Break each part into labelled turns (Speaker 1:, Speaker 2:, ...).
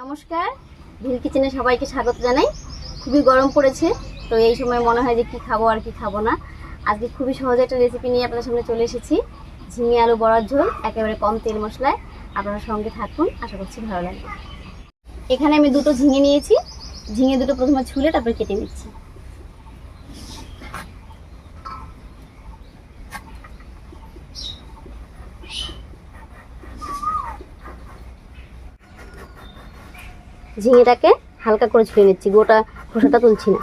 Speaker 1: নমস্কার, ভিল কিচেনে সবাইকে স্বাগত জানাই। খুবই গরম পড়েছে, তো এই সময় মনে হয় যে কি খাবো আর কি খাবো না। আজকে খুবই সহজ একটা রেসিপি নিয়ে আপনাদের সামনে চলে এসেছি। ঝিঙে আলু বড়ার ঝোল, একেবারে কম তেল মশলায়। আপনারা সঙ্গে থাকুন, আশা করছি ভালো লাগবে। এখানে আমি দুটো ঝিঙে নিয়েছি। ঝিঙে দুটো প্রথমে ছুলে তারপর কেটে নিচ্ছি। ঝিঙেটাকে হালকা করে ছুলে নিচ্ছি, গোটা খোসাটা তুলছি না।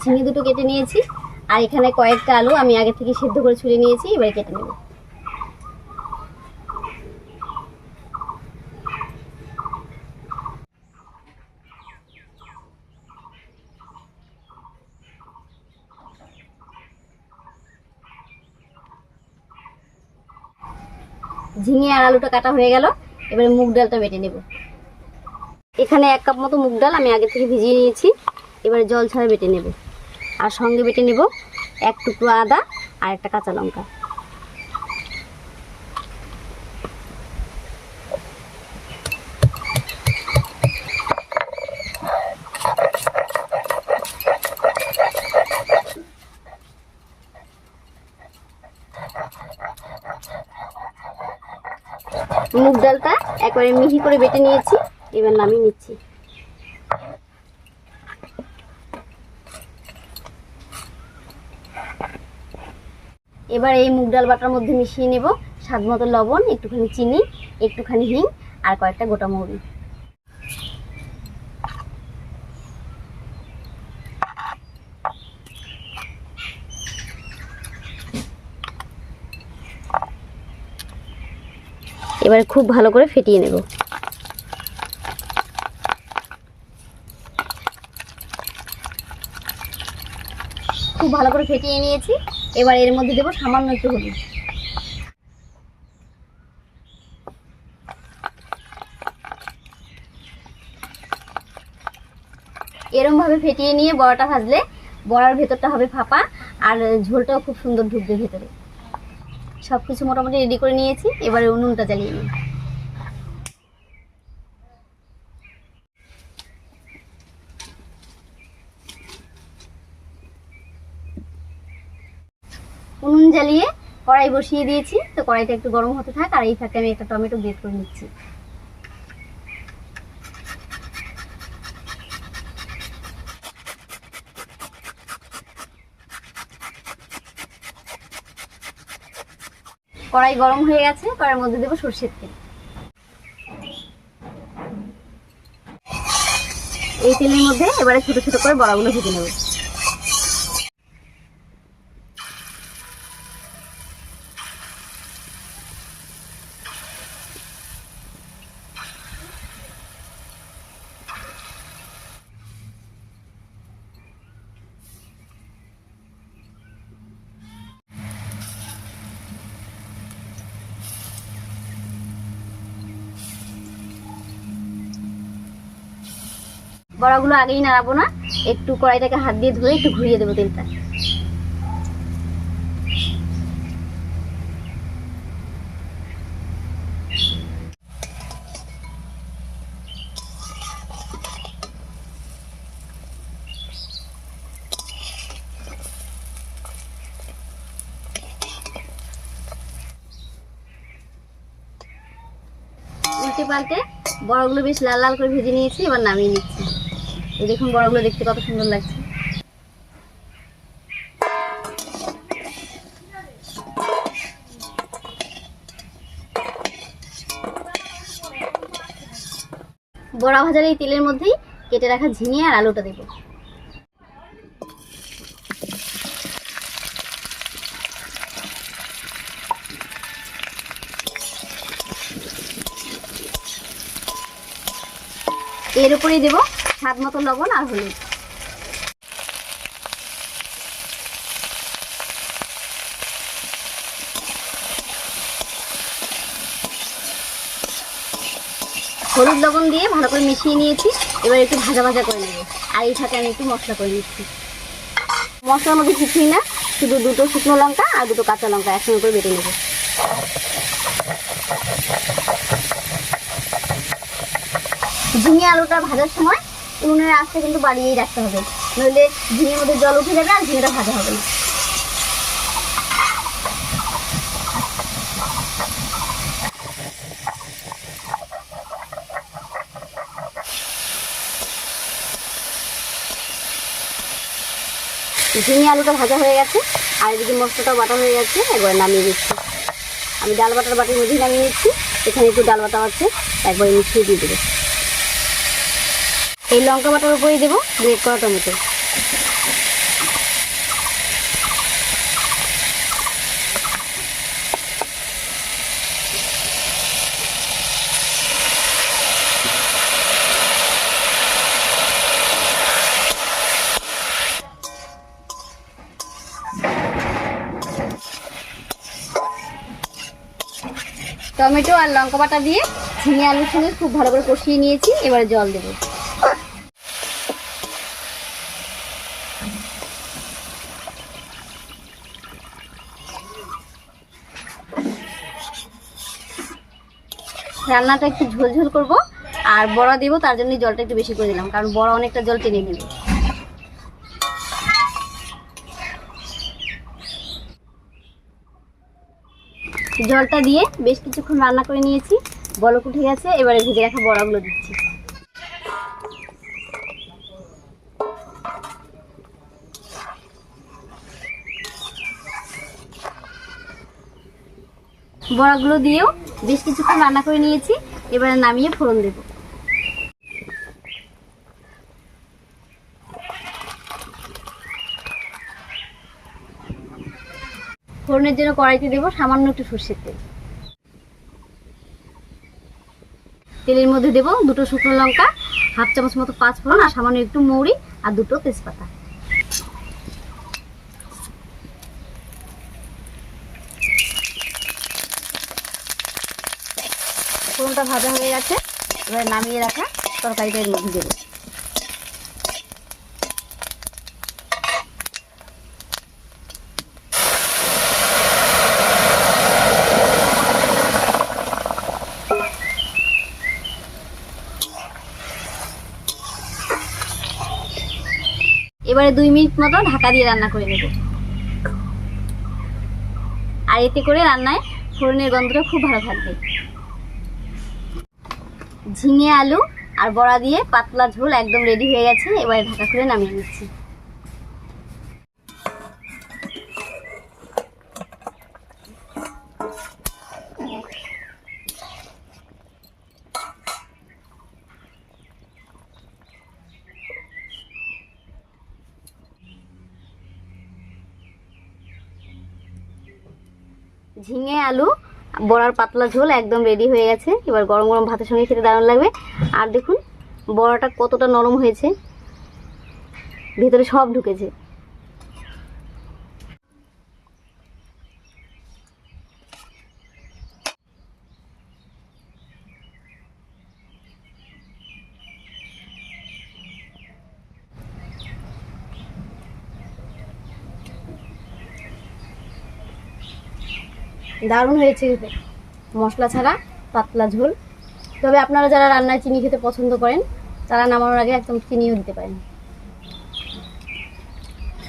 Speaker 1: ঝিঙে দুটো কেটে নিয়েছি, আর এখানে কয়েকটা আলু আমি আগে থেকে সিদ্ধ করে ছুলে নিয়েছি। এবারে কেটে নেব। ঝিঙে আর আলুটা কাটা হয়ে গেল, এবারে মুগ ডালটা বেটে নেব। এখানে 1 কাপ মতো মুগ ডাল আমি আগে থেকে ভিজিয়ে নিয়েছি। এবারে জল ছাড়া বেটে নেব, আর সঙ্গে বেটে নেব 1 টুকরো আদা আর একটা কাঁচা লঙ্কা। মুগ ডালটা একবারে মিহি করে বেটে নিয়েছি, এবার নামিয়ে নিচ্ছি। এবার এই মুগ ডাল বাটার মধ্যে মিশিয়ে নেব স্বাদ মতো লবণ, একটুখানি চিনি, একটুখানি হিং আর কয়েকটা গোটা মৌরি। এবারে খুব ভালো করে ফেটিয়ে নেব। খুব ভালো করে ফেটিয়ে নিয়েছি। এবার এর মধ্যে দেবো সামান্য একটু হলুদ। এরকম ভাবে ফেটিয়ে নিয়ে বড়াটা ভাজলে বড়ার ভেতরটা হবে ফাঁপা, আর ঝোলটাও খুব সুন্দর ঢুকবে ভেতরে। সবকিছু মোটামুটি রেডি করে নিয়েছি, এবারে উনুনটা জ্বালিয়ে নিই। উনুন জ্বালিয়ে কড়াই বসিয়ে দিয়েছি, তো কড়াইটা একটু গরম হতে থাক, আর এই ফাঁকে আমি একটা টমেটো গ্রেট করে নিচ্ছি। কড়াই গরম হয়ে গেছে, কড়াইয়ের মধ্যে দেবো সরষের তেল। এই তেলের মধ্যে এবারে ছোট ছোট করে বড়াগুলো ভেজে নেব। বড়াগুলো আগেই নাড়াবো না, একটু কড়াইটাকে হাত দিয়ে ধরে একটু ঘুরিয়ে দেবো তেলটা। উল্টে পাল্টে বড়াগুলো বেশ লাল লাল করে ভেজে নিয়েছি, এবার নামিয়ে নিচ্ছি। এই দেখুন বড়াগুলো দেখতে কত সুন্দর লাগছে। বড়া ভাজার এই তেলের মধ্যেই কেটে রাখা ঝিঙে আর আলুটা দেব। এর উপরেই দেব স্বাদ মতো লবণ আর হলুদ। হলুদ লবণ দিয়ে ভালো করে মিশিয়ে নিয়েছি। এবার একটু ভাজা ভাজা করে নেব। আর এই সাথে আমি একটু মশলা করে নিচ্ছি। মশলার মধ্যে কিছুই না, শুধু দুটো শুকনো লঙ্কা আর দুটো কাঁচা লঙ্কা একসঙ্গে করে বেটে নেব। ঝিঙে আলুটা ভাজার সময় উনুনের আঁচটা কিন্তু বাড়িয়েই রাখতে হবে, নইলে ঝিঙের মধ্যে জল উঠে যাবে আর ঝিঙেটা ভাজা হবে না। ঝিঙে আলুটা ভাজা হয়ে গেছে আর এদিকে মশলাটাও বাটা হয়ে গেছে। একবার নামিয়ে দিচ্ছি। আমি ডাল বাটার বাটির মধ্যেই নামিয়ে নিচ্ছি। এখানে একটু ডাল বাটা আছে, একবার মিশিয়ে দিয়ে দেবো। এই লঙ্কা বাটার উপরেই দেবো গ্রেট করা টমেটো। টমেটো আর লঙ্কা বাটা দিয়ে ঝিঙে আলুর সঙ্গে খুব ভালো করে কষিয়ে নিয়েছি। এবারে জল দেব। রান্নাটা একটু ঝোলঝোল করব আর বড়া দেবো, তার জন্য জলটা একটু বেশি করে দিলাম, কারণ বড়া অনেকটা জল টেনে নেবে। জলটা দিয়ে বেশ কিছুক্ষণ রান্না করে নিয়েছি, বলক উঠে গেছে। এবারে ভেজে রাখা বড়াগুলো দিচ্ছি। বড়াগুলো দিয়েও বেশ কিছুক্ষণ রান্না করে নিয়েছি। এবারে নামিয়ে ফোড়ন দেব। ফোড়নের জন্য কড়াইতে দেবো সামান্য একটু সরষের তেল। তেলের মধ্যে দেবো দুটো শুকনো লঙ্কা, হাফ চামচ মতো পাঁচ ফোড়ন আর সামান্য একটু মৌরি আর দুটো তেজপাতা। ফোড়নটা ভাজা হয়ে গেছে। এবার নামিয়ে রাখা তরকারিটা এর মধ্যে দেবো। এবারে 2 মিনিট মতো ঢাকা দিয়ে রান্না করে নেব। আর এতে করে রান্নায় ফোড়নের গন্ধটা খুব ভালো থাকবে। ঝিঙে আলু আর বড়া দিয়ে পাতলা ঝোল একদম রেডি হয়ে গেছে। এবারে ঢাকা করে নামিয়ে নিচ্ছি। ঝিঙে আলু বড়ার পাতলা ঝোল একদম রেডি হয়ে গেছে। এবার গরম গরম ভাতের সঙ্গে খেতে দারুণ লাগবে। আর দেখুন বড়াটা কতটা নরম হয়েছে, ভেতরে সব ঢুকেছে। দারুণ হয়েছে মশলা ছাড়া পাতলা ঝোল। তবে আপনারা যারা রান্নায় চিনি খেতে পছন্দ করেন তারা নামানোর আগে একদম চিনিও দিতে পারেন।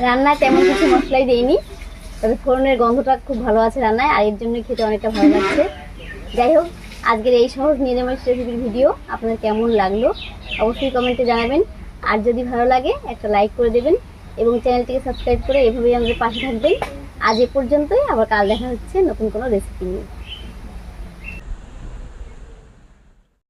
Speaker 1: রান্নায় তেমন কিছু মশলাই দেইনি, তবে ফোড়নের গন্ধটা খুব ভালো আছে রান্নায়, আর এর জন্য খেতে অনেকটা ভালো লাগছে। যাই হোক, আজকের এই সহজ নিরামিষ রেসিপির ভিডিও আপনাদের কেমন লাগলো অবশ্যই কমেন্টে জানাবেন। আর যদি ভালো লাগে একটা লাইক করে দেবেন এবং চ্যানেলটিকে সাবস্ক্রাইব করে এভাবেই আমাদের পাশে থাকবেন। আজ এ পর্যন্তই, আবার কাল দেখা হচ্ছে নতুন কোনো রেসিপি নিয়ে।